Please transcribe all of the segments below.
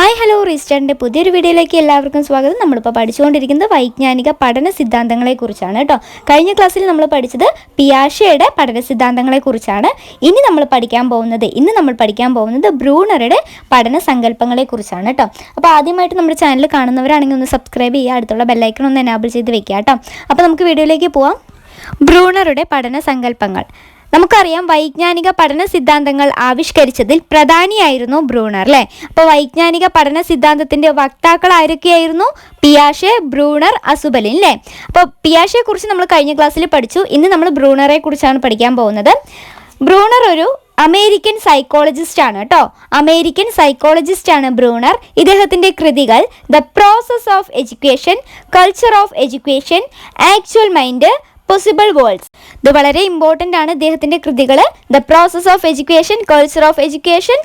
Hi hello റീസ്റ്റാറിൻ്റെ പുതിയൊരു വീഡിയോയിലേക്ക് എല്ലാവർക്കും സ്വാഗതം. നമ്മളിപ്പോൾ പഠിച്ചുകൊണ്ടിരിക്കുന്നത് വൈജ്ഞാനിക പഠന സിദ്ധാന്തങ്ങളെക്കുറിച്ചാണ് കേട്ടോ. കഴിഞ്ഞ ക്ലാസ്സിൽ നമ്മൾ പഠിച്ചത് പിയാഷെയുടെ പഠന സിദ്ധാന്തങ്ങളെക്കുറിച്ചാണ്. ഇന്ന് നമ്മൾ പഠിക്കാൻ പോകുന്നത് ബ്രൂണറുടെ പഠന സങ്കല്പങ്ങളെക്കുറിച്ചാണ് കേട്ടോ. അപ്പോൾ ആദ്യമായിട്ട് നമ്മുടെ ചാനൽ കാണുന്നവരാണെങ്കിൽ ഒന്ന് സബ്സ്ക്രൈബ് ചെയ്യുക, അടുത്തുള്ള ബെല്ലൈക്കൺ ഒന്ന് എനാബിൾ ചെയ്ത് വെക്കുക കേട്ടോ. അപ്പോൾ നമുക്ക് വീഡിയോയിലേക്ക് പോവാം. ബ്രൂണറുടെ പഠന സങ്കല്പങ്ങൾ. നമുക്കറിയാം, വൈജ്ഞാനിക പഠന സിദ്ധാന്തങ്ങൾ ആവിഷ്കരിച്ചതിൽ പ്രധാനിയായിരുന്നു ബ്രൂണർ അല്ലേ. അപ്പോൾ വൈജ്ഞാനിക പഠന സിദ്ധാന്തത്തിൻ്റെ വക്താക്കൾ ആരൊക്കെയായിരുന്നു? പിയാഷെ, ബ്രൂണർ, അസുബലിൻ അല്ലേ. അപ്പോൾ പിയാഷയെ കുറിച്ച് നമ്മൾ കഴിഞ്ഞ ക്ലാസ്സിൽ പഠിച്ചു. ഇന്ന് നമ്മൾ ബ്രൂണറെ കുറിച്ചാണ് പഠിക്കാൻ പോകുന്നത്. ബ്രൂണർ ഒരു അമേരിക്കൻ സൈക്കോളജിസ്റ്റ് ആണ് കേട്ടോ. അമേരിക്കൻ സൈക്കോളജിസ്റ്റ് ആണ് ബ്രൂണർ. ഇദ്ദേഹത്തിൻ്റെ കൃതികൾ the process of education, culture of education, actual mind, possible worlds. ഇത് വളരെ ഇമ്പോർട്ടൻ്റ് ആണ്. ഇദ്ദേഹത്തിൻ്റെ കൃതികൾ the process of education, culture of education,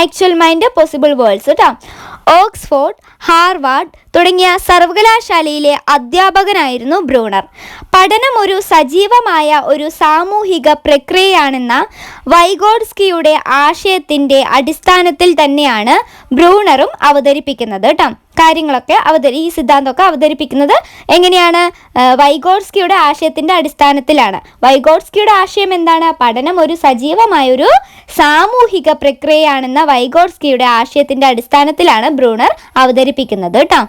actual mind, possible worlds കേട്ടോ. ഓക്സ്ഫോർഡ്, ഹാർവാർഡ് തുടങ്ങിയ സർവകലാശാലയിലെ അധ്യാപകനായിരുന്നു ബ്രൂണർ. പഠനം ഒരു സജീവമായ ഒരു സാമൂഹിക പ്രക്രിയയാണെന്ന വൈഗോട്സ്കിയുടെ ആശയത്തിൻ്റെ അടിസ്ഥാനത്തിൽ തന്നെയാണ് ബ്രൂണറും അവതരിപ്പിക്കുന്നത് കേട്ടോ. കാര്യങ്ങളൊക്കെ ഈ സിദ്ധാന്തമൊക്കെ അവതരിപ്പിക്കുന്നത് എങ്ങനെയാണ്? വൈഗോട്സ്കിയുടെ ആശയത്തിൻ്റെ അടിസ്ഥാനത്തിലാണ്. വൈഗോട്സ്കിയുടെ ആശയം എന്താണ്? പഠനം ഒരു സജീവമായൊരു സാമൂഹിക പ്രക്രിയയാണെന്ന വൈഗോട്സ്കിയുടെ ആശയത്തിൻ്റെ അടിസ്ഥാനത്തിലാണ് ബ്രൂണർ അവതരിപ്പിക്കുന്നത് കേട്ടോ.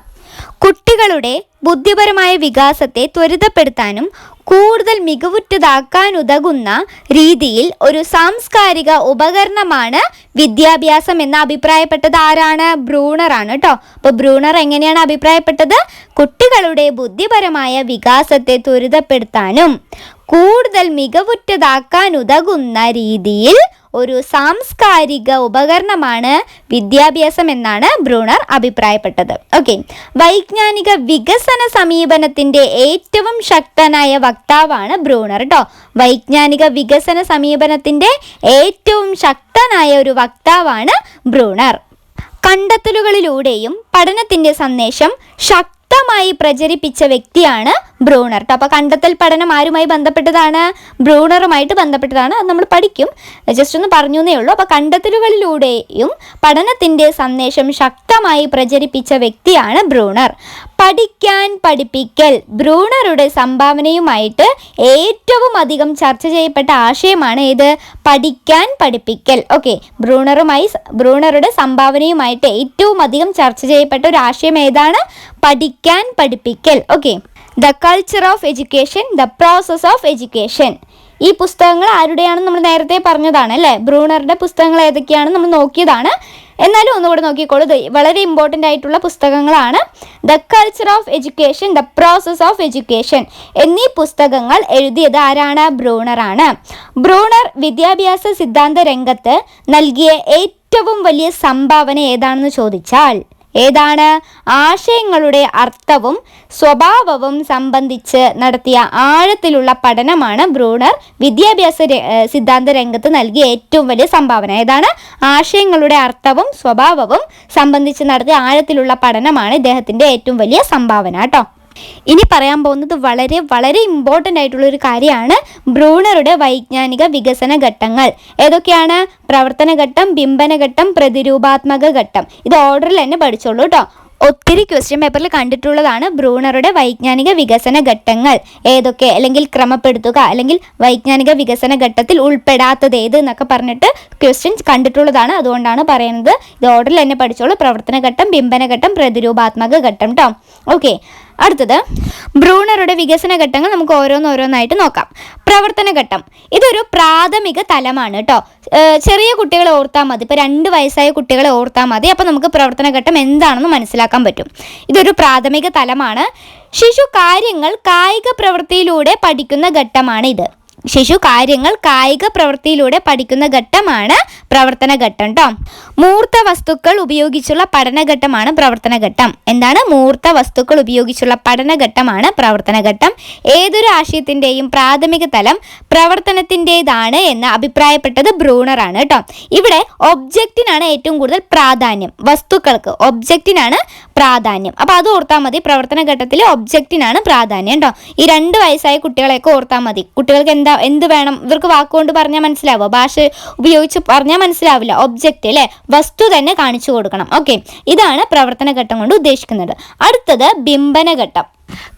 കുട്ടികളുടെ ബുദ്ധിപരമായ വികാസത്തെ ത്വരിതപ്പെടുത്താനും കൂടുതൽ മികവുറ്റതാക്കാനുതകുന്ന രീതിയിൽ ഒരു സാംസ്കാരിക ഉപകരണമാണ് വിദ്യാഭ്യാസം എന്ന് അഭിപ്രായപ്പെട്ടത് ആരാണ്? ബ്രൂണറാണ് കേട്ടോ. അപ്പോൾ ബ്രൂണർ എങ്ങനെയാണ് അഭിപ്രായപ്പെട്ടത്? കുട്ടികളുടെ ബുദ്ധിപരമായ വികാസത്തെ ത്വരിതപ്പെടുത്താനും കൂടുതൽ മികവുറ്റതാക്കാനുതകുന്ന രീതിയിൽ ഒരു സാംസ്കാരിക ഉപകരണമാണ് വിദ്യാഭ്യാസം എന്നാണ് ബ്രൂണർ അഭിപ്രായപ്പെട്ടത്. ഓക്കെ, വൈജ്ഞാനിക വികസന സമീപനത്തിൻ്റെ ഏറ്റവും ശക്തനായ വക്താവാണ് ബ്രൂണർ കേട്ടോ. വൈജ്ഞാനിക വികസന സമീപനത്തിൻ്റെ ഏറ്റവും ശക്തനായ ഒരു വക്താവാണ് ബ്രൂണർ. കണ്ടെത്തലുകളിലൂടെയും പഠനത്തിൻ്റെ സന്ദേശം ശക്തമായി പ്രചരിപ്പിച്ച വ്യക്തിയാണ് ബ്രൂണർ കേട്ടോ. അപ്പോൾ കണ്ടെത്തൽ പഠനം ആരുമായി ബന്ധപ്പെട്ടതാണ്? ബ്രൂണറുമായിട്ട് ബന്ധപ്പെട്ടതാണ്. അത് നമ്മൾ പഠിക്കും, ജസ്റ്റ് ഒന്ന് പറഞ്ഞു എന്നേ ഉള്ളൂ. അപ്പോൾ കണ്ടെത്തലുകളിലൂടെയും പഠനത്തിൻ്റെ സന്ദേശം ശക്തമായി പ്രചരിപ്പിച്ച വ്യക്തിയാണ് ബ്രൂണർ. പഠിക്കാൻ പഠിപ്പിക്കൽ ബ്രൂണറുടെ സംഭാവനയുമായിട്ട് ഏറ്റവും അധികം ചർച്ച ചെയ്യപ്പെട്ട ആശയമാണ് ഇത്. പഠിക്കാൻ പഠിപ്പിക്കൽ. ഓക്കെ, ബ്രൂണറുടെ സംഭാവനയുമായിട്ട് ഏറ്റവും അധികം ചർച്ച ചെയ്യപ്പെട്ട ഒരു ആശയം ഏതാണ്? പഠിക്കാൻ പഠിപ്പിക്കൽ. Okay, the culture of education, the process of education. ഈ പുസ്തകങ്ങൾ ആരുടെയാണെന്ന് നമ്മൾ നേരത്തെ പറഞ്ഞതാണ് അല്ലേ. ബ്രൂണറുടെ പുസ്തകങ്ങൾ ഏതൊക്കെയാണെന്ന് നമ്മൾ നോക്കിയതാണ്. എന്നാലും ഒന്നുകൂടെ നോക്കിക്കോളൂ. ഇത് വളരെ ഇമ്പോർട്ടൻ്റ് ആയിട്ടുള്ള പുസ്തകങ്ങളാണ്. The culture of education, the process of education എന്നീ പുസ്തകങ്ങൾ എഴുതിയത് ആരാണ്? ബ്രൂണറാണ്. ബ്രൂണർ വിദ്യാഭ്യാസ സിദ്ധാന്ത രംഗത്ത് നൽകിയ ഏറ്റവും വലിയ സംഭാവന ഏതാണെന്ന് ചോദിച്ചാൽ ഏതാണ്? ആശയങ്ങളുടെ അർത്ഥവും സ്വഭാവവും സംബന്ധിച്ച് നടത്തിയ ആഴത്തിലുള്ള പഠനമാണ് ബ്രൂണർ വിദ്യാഭ്യാസ സിദ്ധാന്ത രംഗത്ത് നൽകിയ ഏറ്റവും വലിയ സംഭാവന. ഏതാണ്? ആശയങ്ങളുടെ അർത്ഥവും സ്വഭാവവും സംബന്ധിച്ച് നടത്തിയ ആഴത്തിലുള്ള പഠനമാണ് ഇദ്ദേഹത്തിൻ്റെ ഏറ്റവും വലിയ സംഭാവന കേട്ടോ. ഇനി പറയാൻ പോകുന്നത് വളരെ വളരെ ഇമ്പോർട്ടൻ്റ് ആയിട്ടുള്ളൊരു കാര്യമാണ്. ബ്രൂണറുടെ വൈജ്ഞാനിക വികസന ഘട്ടങ്ങൾ ഏതൊക്കെയാണ്? പ്രവർത്തന ഘട്ടം, ബിംബന ഘട്ടം, പ്രതിരൂപാത്മക ഘട്ടം. ഇത് ഓർഡറിൽ തന്നെ പഠിച്ചോളൂ കേട്ടോ. ഒത്തിരി ക്വസ്റ്റ്യൻ പേപ്പറിൽ കണ്ടിട്ടുള്ളതാണ് ബ്രൂണറുടെ വൈജ്ഞാനിക വികസന ഘട്ടങ്ങൾ ഏതൊക്കെ, അല്ലെങ്കിൽ ക്രമപ്പെടുത്തുക, അല്ലെങ്കിൽ വൈജ്ഞാനിക വികസന ഘട്ടത്തിൽ ഉൾപ്പെടാത്തത് ഏത് എന്നൊക്കെ പറഞ്ഞിട്ട് ക്വസ്റ്റ്യൻസ് കണ്ടിട്ടുള്ളതാണ്. അതുകൊണ്ടാണ് പറയുന്നത്. ഇത് ഓർഡറിൽ തന്നെ പഠിച്ചോളൂ. പ്രവർത്തന ഘട്ടം, ബിംബന ഘട്ടം, പ്രതിരൂപാത്മക ഘട്ടം കേട്ടോ. ഓക്കെ, അടുത്തത് ബ്രൂണറുടെ വികസന ഘട്ടങ്ങൾ നമുക്ക് ഓരോന്നായിട്ട് നോക്കാം. പ്രവർത്തന ഘട്ടം ഇതൊരു പ്രാഥമിക തലമാണ് കേട്ടോ. ചെറിയ കുട്ടികളെ ഓർത്താൽ മതി. ഇപ്പോൾ 2 വയസ്സായ കുട്ടികളെ ഓർത്താൽ മതി. അപ്പോൾ നമുക്ക് പ്രവർത്തന ഘട്ടം എന്താണെന്ന് മനസ്സിലാക്കാൻ പറ്റും. ഇതൊരു പ്രാഥമിക തലമാണ്. ശിശു കാര്യങ്ങൾ കായിക പ്രവൃത്തിയിലൂടെ പഠിക്കുന്ന ഘട്ടമാണ് ഇത്. ശിശു കാര്യങ്ങൾ കായിക പ്രവൃത്തിയിലൂടെ പഠിക്കുന്ന ഘട്ടമാണ് പ്രവർത്തന ഘട്ടം കേട്ടോ. മൂർത്ത വസ്തുക്കൾ ഉപയോഗിച്ചുള്ള പഠനഘട്ടമാണ് പ്രവർത്തന ഘട്ടം. എന്താണ്? മൂർത്ത വസ്തുക്കൾ ഉപയോഗിച്ചുള്ള പഠനഘട്ടമാണ് പ്രവർത്തന ഘട്ടം. ഏതൊരു ആശയത്തിൻ്റെയും പ്രാഥമിക തലം പ്രവർത്തനത്തിൻ്റെതാണ് എന്ന് അഭിപ്രായപ്പെട്ടത് ബ്രൂണറാണ് കേട്ടോ. ഇവിടെ ഒബ്ജക്റ്റിനാണ് ഏറ്റവും കൂടുതൽ പ്രാധാന്യം. വസ്തുക്കൾക്ക് ഒബ്ജക്റ്റിനാണ് പ്രാധാന്യം. അപ്പോൾ അത് ഓർത്താൽ മതി. പ്രവർത്തന ഘട്ടത്തിൽ ഒബ്ജക്റ്റിനാണ് പ്രാധാന്യം കേട്ടോ. ഈ 2 വയസ്സായ കുട്ടികളെയൊക്കെ ഓർത്താൽ മതി. കുട്ടികൾക്ക് എന്താണ് എന്ത് വേണം? ഇവർക്ക് വാക്കുകൊണ്ട് പറഞ്ഞാൽ മനസ്സിലാവോ? ഭാഷ ഉപയോഗിച്ച് പറഞ്ഞാൽ മനസ്സിലാവില്ല. ഒബ്ജക്റ്റ് അല്ലേ, വസ്തു തന്നെ കാണിച്ചു കൊടുക്കണം. ഓക്കെ, ഇതാണ് പ്രവർത്തന ഘട്ടം കൊണ്ട് ഉദ്ദേശിക്കുന്നത്. അടുത്തത് ബിംബന ഘട്ടം.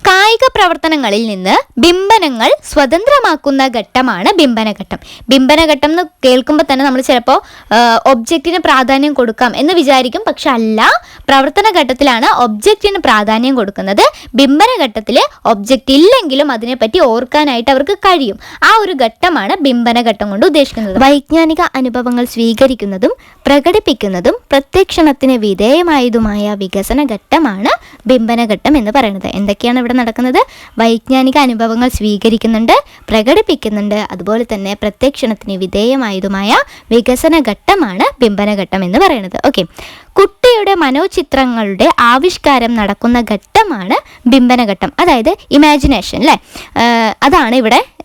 കായിക പ്രവർത്തനങ്ങളിൽ നിന്ന് ബിംബനങ്ങൾ സ്വതന്ത്രമാക്കുന്ന ഘട്ടമാണ് ബിംബനഘട്ടം. ബിംബനഘട്ടം എന്ന് കേൾക്കുമ്പോൾ തന്നെ നമ്മൾ ചിലപ്പോൾ ഒബ്ജക്റ്റിന് പ്രാധാന്യം കൊടുക്കാം എന്ന് വിചാരിക്കും. പക്ഷെ അല്ല, പ്രവർത്തന ഘട്ടത്തിലാണ് ഒബ്ജക്റ്റിന് പ്രാധാന്യം കൊടുക്കുന്നത്. ബിംബനഘട്ടത്തിൽ ഒബ്ജക്റ്റ് ഇല്ലെങ്കിലും അതിനെപ്പറ്റി ഓർക്കാനായിട്ട് അവർക്ക് കഴിയും. ആ ഒരു ഘട്ടമാണ് ബിംബനഘട്ടം കൊണ്ട് ഉദ്ദേശിക്കുന്നത്. വൈജ്ഞാനിക അനുഭവങ്ങൾ സ്വീകരിക്കുന്നതും പ്രകടിപ്പിക്കുന്നതും പ്രത്യക്ഷണത്തിന് വിധേയമായതുമായ വികസന ഘട്ടമാണ് ബിംബനഘട്ടം എന്ന് പറയുന്നത്. എന്തൊക്കെയാണ് ഇവിടെ നടക്കുന്നത്? വൈജ്ഞാനിക അനുഭവങ്ങൾ സ്വീകരിക്കുന്നുണ്ട്, പ്രകടിപ്പിക്കുന്നുണ്ട്, അതുപോലെ തന്നെ പ്രത്യക്ഷണത്തിന് വിധേയമായതുമായ വികസന ഘട്ടമാണ് ബിംബനഘട്ടം എന്ന് പറയുന്നത്. ഓക്കെ, കുട്ടിയുടെ മനോചിത്രങ്ങളുടെ ആവിഷ്കാരം നടക്കുന്ന ഘട്ടമാണ് ബിംബനഘട്ടം, അതായത് ഇമാജിനേഷൻ അല്ലേ. അതാണ്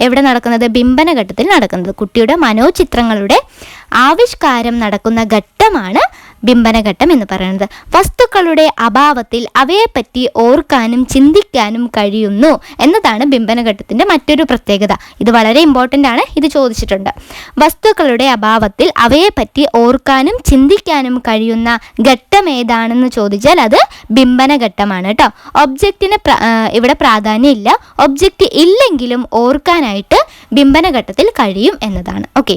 എവിടെ നടക്കുന്നത്? ബിംബനഘട്ടത്തിൽ നടക്കുന്നത്. കുട്ടിയുടെ മനോചിത്രങ്ങളുടെ ആവിഷ്കാരം നടക്കുന്ന ഘട്ടമാണ് ബിംബനഘട്ടം എന്ന് പറയുന്നത്. വസ്തുക്കളുടെ അഭാവത്തിൽ അവയെപ്പറ്റി ഓർക്കാനും ചിന്തിക്കാനും കഴിയുന്നു എന്നതാണ് ബിംബനഘട്ടത്തിൻ്റെ മറ്റൊരു പ്രത്യേകത. ഇത് വളരെ ഇമ്പോർട്ടൻ്റ് ആണ്, ഇത് ചോദിച്ചിട്ടുണ്ട്. വസ്തുക്കളുടെ അഭാവത്തിൽ അവയെപ്പറ്റി ഓർക്കാനും ചിന്തിക്കാനും കഴിയുന്ന ഘട്ടം ഏതാണെന്ന് ചോദിച്ചാൽ അത് ബിംബനഘട്ടമാണ് കേട്ടോ. ഒബ്ജക്റ്റിന് ഇവിടെ പ്രാധാന്യം ഇല്ല. ഒബ്ജക്റ്റ് ഇല്ലെങ്കിലും ഓർക്കാനായിട്ട് ബിംബനഘട്ടത്തിൽ കഴിയും എന്നതാണ്. ഓക്കെ,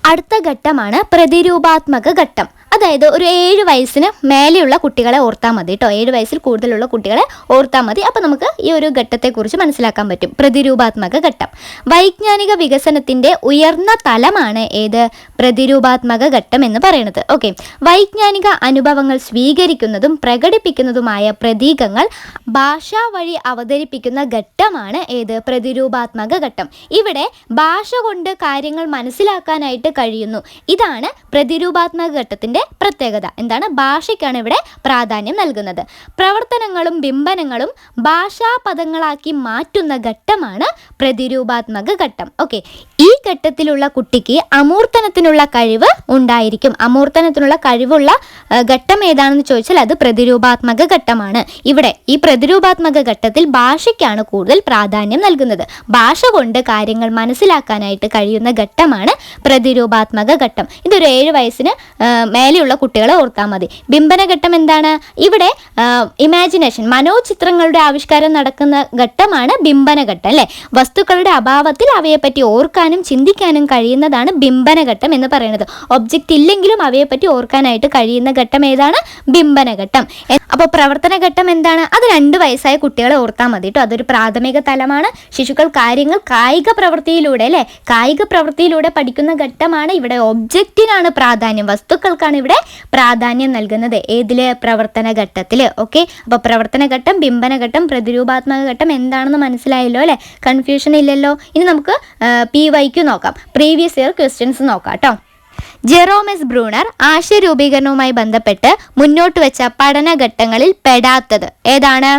അടുത്ത ഘട്ടമാണ് പ്രതിരൂപാത്മക ഘട്ടം. അതായത് ഒരു 7 വയസ്സിന് മേലെയുള്ള കുട്ടികളെ ഓർത്താൽ മതി കേട്ടോ. 7 വയസ്സിൽ കൂടുതലുള്ള കുട്ടികളെ ഓർത്താൽ മതി. അപ്പോൾ നമുക്ക് ഈ ഒരു ഘട്ടത്തെക്കുറിച്ച് മനസ്സിലാക്കാൻ പറ്റും. പ്രതിരൂപാത്മക ഘട്ടം വൈജ്ഞാനിക വികസനത്തിൻ്റെ ഉയർന്ന തലമാണ് ഏത്? പ്രതിരൂപാത്മക ഘട്ടം എന്ന് പറയുന്നത്. ഓക്കെ, വൈജ്ഞാനിക അനുഭവങ്ങൾ സ്വീകരിക്കുന്നതും പ്രകടിപ്പിക്കുന്നതുമായ പ്രതീകങ്ങൾ ഭാഷ വഴി അവതരിപ്പിക്കുന്ന ഘട്ടമാണ് ഏത്? പ്രതിരൂപാത്മക ഘട്ടം. ഇവിടെ ഭാഷ കൊണ്ട് കാര്യങ്ങൾ മനസ്സിലാക്കാനായിട്ട് കഴിയുന്നു. ഇതാണ് പ്രതിരൂപാത്മക ഘട്ടത്തിൻ്റെ പ്രത്യേകത. എന്താണ്? ഭാഷയ്ക്കാണ് ഇവിടെ പ്രാധാന്യം നൽകുന്നത്. പ്രവർത്തനങ്ങളും ബിംബനങ്ങളും ഭാഷാ പദങ്ങളാക്കി മാറ്റുന്ന ഘട്ടമാണ് പ്രതിരൂപാത്മക ഘട്ടം. ഓക്കെ, ഈ ഘട്ടത്തിലുള്ള കുട്ടിക്ക് അമൂർത്തനത്തിനുള്ള കഴിവ് ഉണ്ടായിരിക്കും. അമൂർത്തനത്തിനുള്ള കഴിവുള്ള ഘട്ടം ഏതാണെന്ന് ചോദിച്ചാൽ അത് പ്രതിരൂപാത്മക ഘട്ടമാണ്. ഇവിടെ ഈ പ്രതിരൂപാത്മക ഘട്ടത്തിൽ ഭാഷയ്ക്കാണ് കൂടുതൽ പ്രാധാന്യം നൽകുന്നത്. ഭാഷ കൊണ്ട് കാര്യങ്ങൾ മനസ്സിലാക്കാനായിട്ട് കഴിയുന്ന ഘട്ടമാണ് പ്രതിരൂപാത്മക ഘട്ടം. ഇതൊരു 7 വയസ്സിന് മേലെയുള്ള കുട്ടികളെ ഓർത്താൽ മതി. ബിംബനഘട്ടം എന്താണ്? ഇവിടെ ഇമാജിനേഷൻ, മനോചിത്രങ്ങളുടെ ആവിഷ്കാരം നടക്കുന്ന ഘട്ടമാണ് ബിംബനഘട്ടം അല്ലേ. വസ്തുക്കളുടെ അഭാവത്തിൽ അവയെപ്പറ്റി ഓർക്കാനും ചിന്തിക്കാനും കഴിയുന്നതാണ് ബിംബനഘട്ടം എന്ന് പറയുന്നത്. ഒബ്ജക്റ്റ് ഇല്ലെങ്കിലും അവയെപ്പറ്റി ഓർക്കാനായിട്ട് കഴിയുന്ന ഘട്ടം ഏതാണ്? ബിംബനഘട്ടം. അപ്പോൾ പ്രവർത്തന ഘട്ടം എന്താണ്? അത് 2 വയസ്സായ കുട്ടികളെ ഓർത്താൽ മതി കേട്ടോ. അതൊരു പ്രാഥമിക തലമാണ്. ശിശുക്കൾ കാര്യങ്ങൾ കായിക പ്രവൃത്തിയിലൂടെ അല്ലേ, കായിക പ്രവൃത്തിയിലൂടെ പഠിക്കുന്ന ഘട്ടമാണ്. ഇവിടെ ഒബ്ജക്റ്റിനാണ് പ്രാധാന്യം, വസ്തുക്കൾക്കാണ് ഇവിടെ പ്രാധാന്യം നൽകുന്നത്. ഏതില്? പ്രവർത്തന ഘട്ടത്തിൽ. ഓക്കെ, അപ്പോൾ പ്രവർത്തന ഘട്ടം, ബിംബനഘട്ടം, പ്രതിരൂപാത്മക ഘട്ടം എന്താണെന്ന് മനസ്സിലായല്ലോ അല്ലേ? കൺഫ്യൂഷൻ ഇല്ലല്ലോ. ഇനി നമുക്ക് PYQ നോക്കാം. പ്രീവിയസ് ഇയർ ക്വസ്റ്റ്യൻസ് നോക്കാം കേട്ടോ. ജെറോമസ് ബ്രൂണർ ആശയരൂപീകരണവുമായി ബന്ധപ്പെട്ട് മുന്നോട്ട് വെച്ച പഠനഘട്ടങ്ങളിൽ പെടാത്തത് ഏതാണ്?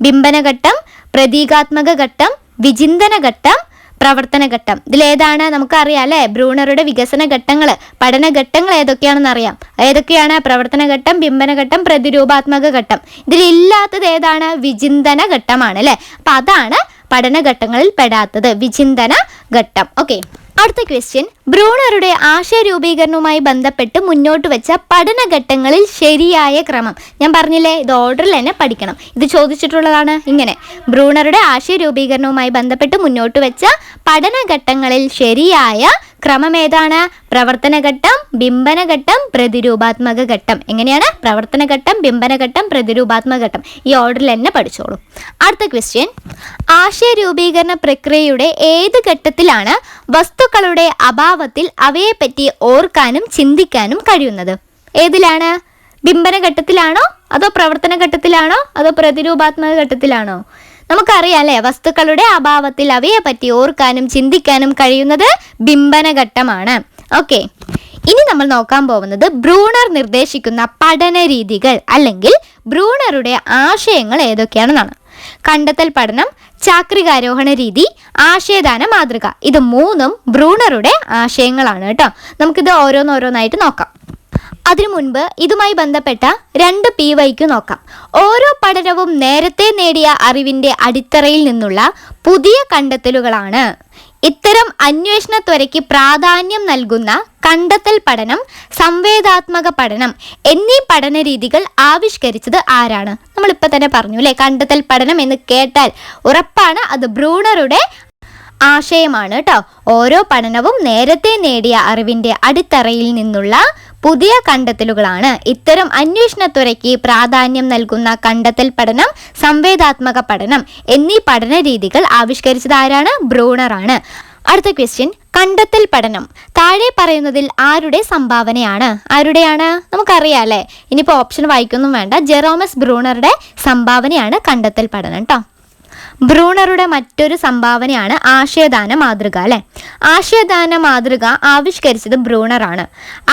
ബിംബനഘട്ടം, പ്രതീകാത്മക ഘട്ടം, വിചിന്തന ഘട്ടം, പ്രവർത്തന ഘട്ടം. ഇതിലേതാണ്? നമുക്കറിയാം അല്ലേ, ബ്രൂണറുടെ വികസന ഘട്ടങ്ങൾ, പഠനഘട്ടങ്ങൾ ഏതൊക്കെയാണെന്ന് അറിയാം. ഏതൊക്കെയാണ്? പ്രവർത്തന ഘട്ടം, ബിംബനഘട്ടം, പ്രതിരൂപാത്മക ഘട്ടം. ഇതിലില്ലാത്തത് ഏതാണ്? വിചിന്തന ഘട്ടമാണ് അല്ലേ. അപ്പം അതാണ് പഠനഘട്ടങ്ങളിൽ പെടാത്തത്, വിചിന്തന ഘട്ടം. ഓക്കെ, അടുത്ത ക്വസ്റ്റ്യൻ, ബ്രൂണറുടെ ആശയരൂപീകരണവുമായി ബന്ധപ്പെട്ട് മുന്നോട്ട് വെച്ച പഠനഘട്ടങ്ങളിൽ ശരിയായ ക്രമം. ഞാൻ പറഞ്ഞില്ലേ, ഇത് ഓർഡറിൽ തന്നെ പഠിക്കണം. ഇത് ചോദിച്ചിട്ടുള്ളതാണ് ഇങ്ങനെ: ബ്രൂണറുടെ ആശയരൂപീകരണവുമായി ബന്ധപ്പെട്ട് മുന്നോട്ട് വെച്ച പഠനഘട്ടങ്ങളിൽ ശരിയായ ക്രമം ഏതാണ്? പ്രവർത്തനഘട്ടം, ബിംബനഘട്ടം, പ്രതിരൂപാത്മക ഘട്ടം. എങ്ങനെയാണ്? പ്രവർത്തനഘട്ടം, ബിംബനഘട്ടം, പ്രതിരൂപാത്മക ഘട്ടം. ഈ ഓർഡറിൽ തന്നെ പഠിച്ചോളൂ. അടുത്ത ക്വസ്റ്റ്യൻ, ആശയരൂപീകരണ പ്രക്രിയയുടെ ഏത് ഘട്ടത്തിലാണ് വസ്തുക്കളുടെ അഭാവത്തിൽ അവയെപ്പറ്റി ഓർക്കാനും ചിന്തിക്കാനും കഴിയുന്നത്? ഏതിലാണ്? ബിംബനഘട്ടത്തിലാണോ അതോ പ്രവർത്തന ഘട്ടത്തിലാണോ അതോ പ്രതിരൂപാത്മക ഘട്ടത്തിലാണോ? നമുക്കറിയാം അല്ലേ, വസ്തുക്കളുടെ അഭാവത്തിൽ അവയെ പറ്റി ഓർക്കാനും ചിന്തിക്കാനും കഴിയുന്നത് ബിംബനഘട്ടമാണ്. ഓക്കെ, ഇനി നമ്മൾ നോക്കാൻ പോകുന്നത് ബ്രൂണർ നിർദ്ദേശിക്കുന്ന പഠന രീതികൾ അല്ലെങ്കിൽ ബ്രൂണറുടെ ആശയങ്ങൾ ഏതൊക്കെയാണെന്നാണ്. കണ്ടെത്തൽ പഠനം, ചാക്രികാരോഹണ രീതി, ആശയദാന മാതൃക. ഇത് 3ഉം ബ്രൂണറുടെ ആശയങ്ങളാണ് കേട്ടോ. നമുക്കിത് ഓരോന്നോരോന്നായിട്ട് നോക്കാം. അതിനു മുൻപ് ഇതുമായി ബന്ധപ്പെട്ട 2 PYQ നോക്കാം. ഓരോ പഠനവും നേരത്തെ നേടിയ അറിവിൻ്റെ അടിത്തറയിൽ നിന്നുള്ള പുതിയ കണ്ടെത്തലുകളാണ്. ഇത്തരം അന്വേഷണ ത്വരയ്ക്ക് പ്രാധാന്യം നൽകുന്ന കണ്ടെത്തൽ പഠനം, സംവേദാത്മക പഠനം എന്നീ പഠന രീതികൾ ആവിഷ്കരിച്ചത് ആരാണ്? നമ്മളിപ്പോൾ തന്നെ പറഞ്ഞു അല്ലേ, കണ്ടെത്തൽ പഠനം എന്ന് കേട്ടാൽ ഉറപ്പാണ് അത് ബ്രൂണറുടെ ആശയമാണ് കേട്ടോ. ഓരോ പഠനവും നേരത്തെ നേടിയ അറിവിൻ്റെ അടിത്തറയിൽ നിന്നുള്ള പുതിയ കണ്ടെത്തലുകളാണ്. ഇത്തരം അന്വേഷണത്വരയ്ക്ക് പ്രാധാന്യം നൽകുന്ന കണ്ടെത്തൽ പഠനം, സംവേദാത്മക പഠനം എന്നീ പഠന രീതികൾ ആവിഷ്കരിച്ചത് ആരാണ്? ബ്രൂണറാണ്. അടുത്ത ക്വസ്റ്റ്യൻ, കണ്ടെത്തൽ പഠനം താഴെ പറയുന്നതിൽ ആരുടെ സംഭാവനയാണ്? ആരുടെയാണ്? നമുക്കറിയാം അല്ലേ. ഇനിയിപ്പോൾ ഓപ്ഷൻ വായിക്കൊന്നും വേണ്ട. ജെറോമസ് ബ്രൂണറുടെ സംഭാവനയാണ് കണ്ടെത്തൽ പഠനം കേട്ടോ. ബ്രൂണറുടെ മറ്റൊരു സംഭാവനയാണ് ആശയദാന മാതൃക അല്ലെ. ആശയദാന മാതൃക ആവിഷ്കരിച്ചത് ബ്രൂണറാണ്.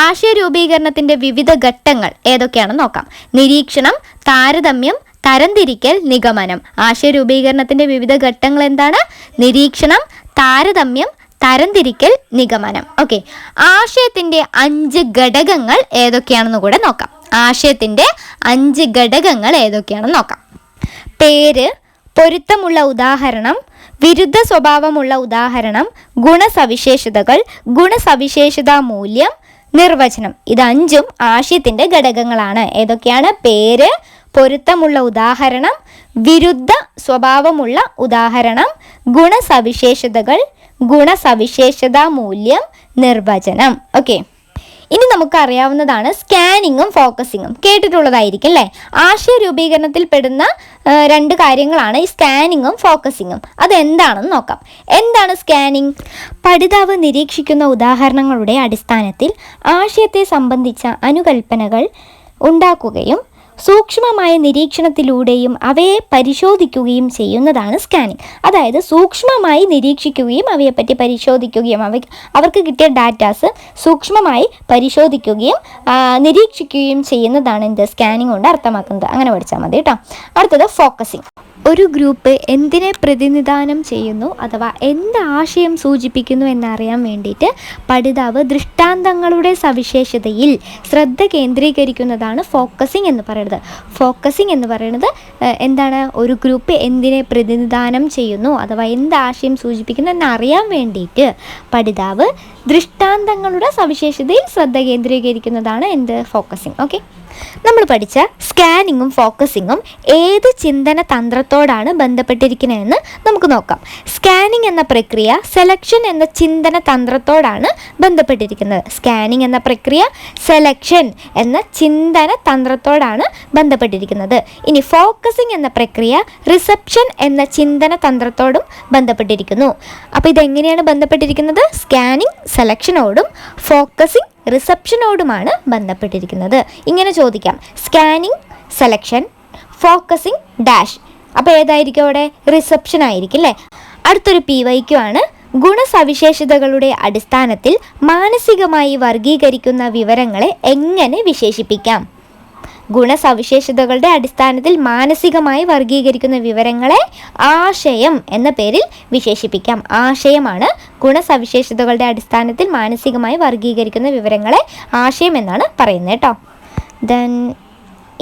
ആശയ രൂപീകരണത്തിന്റെ വിവിധ ഘട്ടങ്ങൾ ഏതൊക്കെയാണെന്ന് നോക്കാം. നിരീക്ഷണം, താരതമ്യം, തരംതിരിക്കൽ, നിഗമനം. ആശയ രൂപീകരണത്തിന്റെ വിവിധ ഘട്ടങ്ങൾ എന്താണ്? നിരീക്ഷണം, താരതമ്യം, തരംതിരിക്കൽ, നിഗമനം. ഓക്കെ, ആശയത്തിന്റെ 5 ഘടകങ്ങൾ ഏതൊക്കെയാണെന്ന് കൂടെ നോക്കാം. ആശയത്തിന്റെ 5 ഘടകങ്ങൾ ഏതൊക്കെയാണെന്ന് നോക്കാം. പേര്, പൊരുത്തമുള്ള ഉദാഹരണം, വിരുദ്ധ സ്വഭാവമുള്ള ഉദാഹരണം, ഗുണസവിശേഷതകൾ, ഗുണസവിശേഷതാ മൂല്യം, നിർവചനം. ഇത് 5ഉം ആശയത്തിൻ്റെ ഘടകങ്ങളാണ്. ഏതൊക്കെയാണ്? പേര്, പൊരുത്തമുള്ള ഉദാഹരണം, വിരുദ്ധ സ്വഭാവമുള്ള ഉദാഹരണം, ഗുണസവിശേഷതകൾ, ഗുണസവിശേഷതാ മൂല്യം, നിർവചനം. ഓക്കെ, ഇനി നമുക്കറിയാവുന്നതാണ് സ്കാനിങ്ങും ഫോക്കസിങ്ങും. കേട്ടിട്ടുള്ളതായിരിക്കും അല്ലേ. ആശയ രൂപീകരണത്തിൽ പെടുന്ന 2 കാര്യങ്ങളാണ് ഈ സ്കാനിങ്ങും ഫോക്കസിങ്ങും. അതെന്താണെന്ന് നോക്കാം. എന്താണ് സ്കാനിങ്? പഠിതാവ് നിരീക്ഷിക്കുന്ന ഉദാഹരണങ്ങളുടെ അടിസ്ഥാനത്തിൽ ആശയത്തെ സംബന്ധിച്ച അനുകൽപ്പനകൾ ഉണ്ടാക്കുകയും സൂക്ഷ്മമായ നിരീക്ഷണത്തിലൂടെയും അവയെ പരിശോധിക്കുകയും ചെയ്യുന്നതാണ് സ്കാനിങ്. അതായത് സൂക്ഷ്മമായി നിരീക്ഷിക്കുകയും അവയെപ്പറ്റി പരിശോധിക്കുകയും അവർക്ക് കിട്ടിയ ഡാറ്റാസ് സൂക്ഷ്മമായി പരിശോധിക്കുകയും നിരീക്ഷിക്കുകയും ചെയ്യുന്നതാണ് എന്ത് സ്കാനിങ് കൊണ്ട് അർത്ഥമാക്കുന്നത്. അങ്ങനെ പഠിച്ചാൽ മതി കേട്ടോ. അടുത്തത് ഫോക്കസിങ്. ഒരു ഗ്രൂപ്പ് എന്തിനെ പ്രതിനിധാനം ചെയ്യുന്നു അഥവാ എന്ത് ആശയം സൂചിപ്പിക്കുന്നു എന്നറിയാൻ വേണ്ടിയിട്ട് പഠിതാവ് ദൃഷ്ടാന്തങ്ങളുടെ സവിശേഷതയിൽ ശ്രദ്ധ കേന്ദ്രീകരിക്കുന്നതാണ് ഫോക്കസിങ് എന്ന് പറയുന്നത്. ഫോക്കസിങ് എന്ന് പറയുന്നത് എന്താണ്? ഒരു ഗ്രൂപ്പ് എന്തിനെ പ്രതിനിധാനം ചെയ്യുന്നു അഥവാ എന്ത് ആശയം സൂചിപ്പിക്കുന്നു എന്നറിയാൻ വേണ്ടിയിട്ട് പഠിതാവ് ദൃഷ്ടാന്തങ്ങളുടെ സവിശേഷതയിൽ ശ്രദ്ധ കേന്ദ്രീകരിക്കുന്നതാണ് എന്ത്? ഫോക്കസിങ്. ഓക്കെ, നമ്മൾ പഠിച്ച സ്കാനിങ്ങും ഫോക്കസിങ്ങും ഏത് ചിന്തന തന്ത്രത്തോടാണ് ബന്ധപ്പെട്ടിരിക്കുന്നതെന്ന് നമുക്ക് നോക്കാം. സ്കാനിങ് എന്ന പ്രക്രിയ സെലക്ഷൻ എന്ന ചിന്തന തന്ത്രത്തോടാണ് ബന്ധപ്പെട്ടിരിക്കുന്നത്. സ്കാനിങ് എന്ന പ്രക്രിയ സെലക്ഷൻ എന്ന ചിന്തന തന്ത്രത്തോടാണ് ബന്ധപ്പെട്ടിരിക്കുന്നത്. ഇനി ഫോക്കസിങ് എന്ന പ്രക്രിയ റിസപ്ഷൻ എന്ന ചിന്തന തന്ത്രത്തോടും ബന്ധപ്പെട്ടിരിക്കുന്നു. അപ്പോൾ ഇതെങ്ങനെയാണ് ബന്ധപ്പെട്ടിരിക്കുന്നത്? സ്കാനിങ് സെലക്ഷനോടും ഫോക്കസിങ് റിസപ്ഷനോടുമാണ് ബന്ധപ്പെട്ടിരിക്കുന്നത്. ഇങ്ങനെ ചോദിക്കാം, സ്കാനിങ്, സെലക്ഷൻ, ഫോക്കസിങ് ഡാഷ്. അപ്പോൾ ഏതായിരിക്കും അവിടെ? റിസപ്ഷൻ ആയിരിക്കും അല്ലേ. അടുത്തൊരു PYQ ആണ്. ഗുണസവിശേഷതകളുടെ അടിസ്ഥാനത്തിൽ മാനസികമായി വർഗീകരിക്കുന്ന വിവരങ്ങളെ എങ്ങനെ വിശേഷിപ്പിക്കാം? ഗുണസവിശേഷതകളുടെ അടിസ്ഥാനത്തിൽ മാനസികമായി വർഗീകരിക്കുന്ന വിവരങ്ങളെ ആശയം എന്ന പേരിൽ വിശേഷിപ്പിക്കാം. ആശയമാണ് ഗുണസവിശേഷതകളുടെ അടിസ്ഥാനത്തിൽ മാനസികമായി വർഗീകരിക്കുന്ന വിവരങ്ങളെ ആശയം എന്നാണ് പറയുന്നത് കേട്ടോ. ദെൻ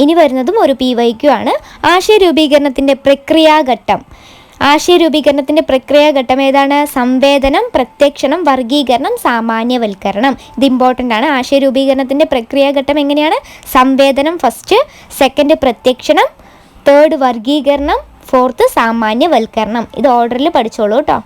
ഇനി വരുന്നതും ഒരു PYQ ആണ്. ആശയ രൂപീകരണത്തിൻ്റെ പ്രക്രിയാഘട്ടം. ആശയരൂപീകരണത്തിൻ്റെ പ്രക്രിയാഘട്ടം ഏതാണ്? സംവേദനം, പ്രത്യക്ഷണം, വർഗീകരണം, സാമാന്യവൽക്കരണം. ഇത് ഇമ്പോർട്ടൻ്റ് ആണ്. ആശയരൂപീകരണത്തിൻ്റെ പ്രക്രിയാഘട്ടം എങ്ങനെയാണ്? സംവേദനം ഫസ്റ്റ്, സെക്കൻഡ് പ്രത്യക്ഷണം, തേർഡ് വർഗീകരണം, ഫോർത്ത് സാമാന്യവൽക്കരണം. ഇത് ഓർഡറിൽ പഠിച്ചോളൂ കേട്ടോ.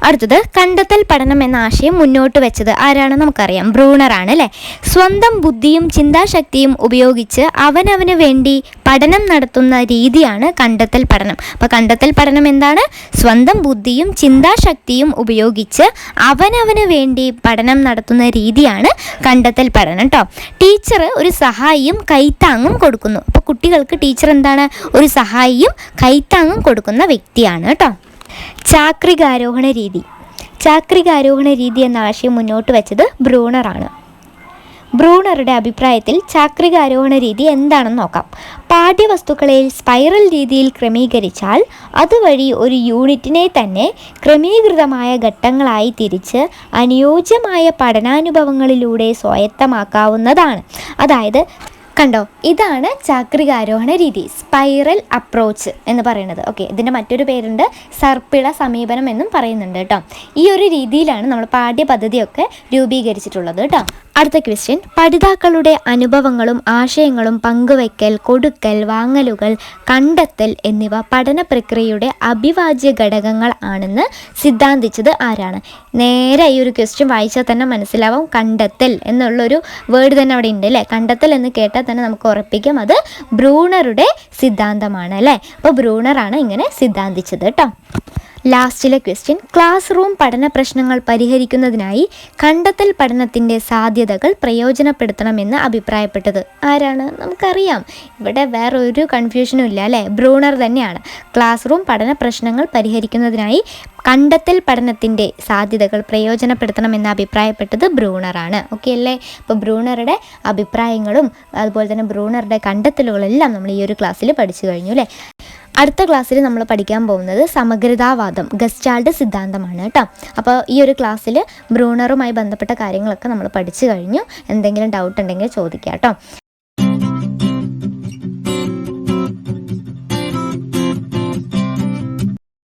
അടുത്തത് കണ്ടെത്തൽ പഠനം എന്ന ആശയം മുന്നോട്ട് വെച്ചത് ആരാണ്? നമുക്കറിയാം, ബ്രൂണറാണ് അല്ലേ. സ്വന്തം ബുദ്ധിയും ചിന്താശക്തിയും ഉപയോഗിച്ച് അവനവന് വേണ്ടി പഠനം നടത്തുന്ന രീതിയാണ് കണ്ടെത്തൽ പഠനം. അപ്പോൾ കണ്ടെത്തൽ പഠനം എന്താണ്? സ്വന്തം ബുദ്ധിയും ചിന്താശക്തിയും ഉപയോഗിച്ച് അവനവന് വേണ്ടി പഠനം നടത്തുന്ന രീതിയാണ് കണ്ടെത്തൽ പഠനം കേട്ടോ. ടീച്ചർ ഒരു സഹായിയും കൈത്താങ്ങും കൊടുക്കുന്നു. അപ്പോൾ കുട്ടികൾക്ക് ടീച്ചർ എന്താണ്? ഒരു സഹായിയും കൈത്താങ്ങും കൊടുക്കുന്ന വ്യക്തിയാണ് കേട്ടോ. ചാക്രികാരോഹണ രീതി. ചാക്രികാരോഹണ രീതി എന്ന ആശയം മുന്നോട്ട് വെച്ചത് ബ്രൂണറാണ്. ബ്രൂണറുടെ അഭിപ്രായത്തിൽ ചാക്രികാരോഹണ രീതി എന്താണെന്ന് നോക്കാം. പാഠ്യവസ്തുക്കളെ സ്പൈറൽ രീതിയിൽ ക്രമീകരിച്ചാൽ അതുവഴി ഒരു യൂണിറ്റിനെ തന്നെ ക്രമീകൃതമായ ഘട്ടങ്ങളായി തിരിച്ച് അനുയോജ്യമായ പഠനാനുഭവങ്ങളിലൂടെ സ്വായത്തമാക്കാവുന്നതാണ്. അതായത് കണ്ടോ, ഇതാണ് ചാക്രികാരോഹണ രീതി, സ്പൈറൽ അപ്രോച്ച് എന്ന് പറയുന്നത്. ഓക്കെ, ഇതിൻ്റെ മറ്റൊരു പേരുണ്ട് സർപ്പിള സമീപനം എന്നും പറയുന്നുണ്ട് കേട്ടോ. ഈ ഒരു രീതിയിലാണ് നമ്മൾ പാഠ്യപദ്ധതിയൊക്കെ രൂപീകരിച്ചിട്ടുള്ളത് കേട്ടോ. അടുത്ത ക്വസ്റ്റ്യൻ, പഠിതാക്കളുടെ അനുഭവങ്ങളും ആശയങ്ങളും പങ്കുവയ്ക്കൽ, കൊടുക്കൽ, വാങ്ങലുകൾ, കണ്ടെത്തൽ എന്നിവ പഠന പ്രക്രിയയുടെ അവിഭാജ്യ ഘടകങ്ങൾ ആണെന്ന് സിദ്ധാന്തിച്ചത് ആരാണ്? നേരെ ഈ ഒരു ക്വസ്റ്റ്യൻ വായിച്ചാൽ തന്നെ മനസ്സിലാവും, കണ്ടെത്തൽ എന്നുള്ളൊരു വേർഡ് തന്നെ അവിടെ ഉണ്ട് അല്ലേ. കണ്ടെത്തൽ എന്ന് കേട്ടാൽ തന്നെ നമുക്ക് ഉറപ്പിക്കാം അത് ബ്രൂണറുടെ സിദ്ധാന്തമാണ് അല്ലേ. അപ്പോൾ ബ്രൂണറാണ് ഇങ്ങനെ സിദ്ധാന്തിച്ചത് കേട്ടോ. ലാസ്റ്റിലെ ക്വസ്റ്റ്യൻ, ക്ലാസ് റൂം പഠന പ്രശ്നങ്ങൾ പരിഹരിക്കുന്നതിനായി കണ്ടെത്തൽ പഠനത്തിൻ്റെ സാധ്യതകൾ പ്രയോജനപ്പെടുത്തണമെന്ന് അഭിപ്രായപ്പെട്ടത് ആരാണ്? നമുക്കറിയാം, ഇവിടെ വേറൊരു കൺഫ്യൂഷനും ഇല്ല അല്ലേ, ബ്രൂണർ തന്നെയാണ്. ക്ലാസ് റൂം പഠന പ്രശ്നങ്ങൾ പരിഹരിക്കുന്നതിനായി കണ്ടെത്തൽ പഠനത്തിൻ്റെ സാധ്യതകൾ പ്രയോജനപ്പെടുത്തണമെന്ന് അഭിപ്രായപ്പെട്ടത് ബ്രൂണറാണ്. ഓക്കെ അല്ലേ. അപ്പോൾ ബ്രൂണറുടെ അഭിപ്രായങ്ങളും അതുപോലെ തന്നെ ബ്രൂണറുടെ കണ്ടെത്തലുകളെല്ലാം നമ്മൾ ഈ ഒരു ക്ലാസ്സിൽ പഠിച്ചു കഴിഞ്ഞു അല്ലേ. അടുത്ത ക്ലാസ്സിൽ നമ്മൾ പഠിക്കാൻ പോകുന്നത് സമഗ്രതാവാദം, ഗസ്റ്റാൾഡ് സിദ്ധാന്തമാണ് കേട്ടോ. അപ്പോൾ ഈ ഒരു ക്ലാസ്സിൽ ബ്രൂണറുമായി ബന്ധപ്പെട്ട കാര്യങ്ങളൊക്കെ നമ്മൾ പഠിച്ചു കഴിഞ്ഞു. എന്തെങ്കിലും ഡൗട്ട് ഉണ്ടെങ്കിൽ ചോദിക്കാം കേട്ടോ.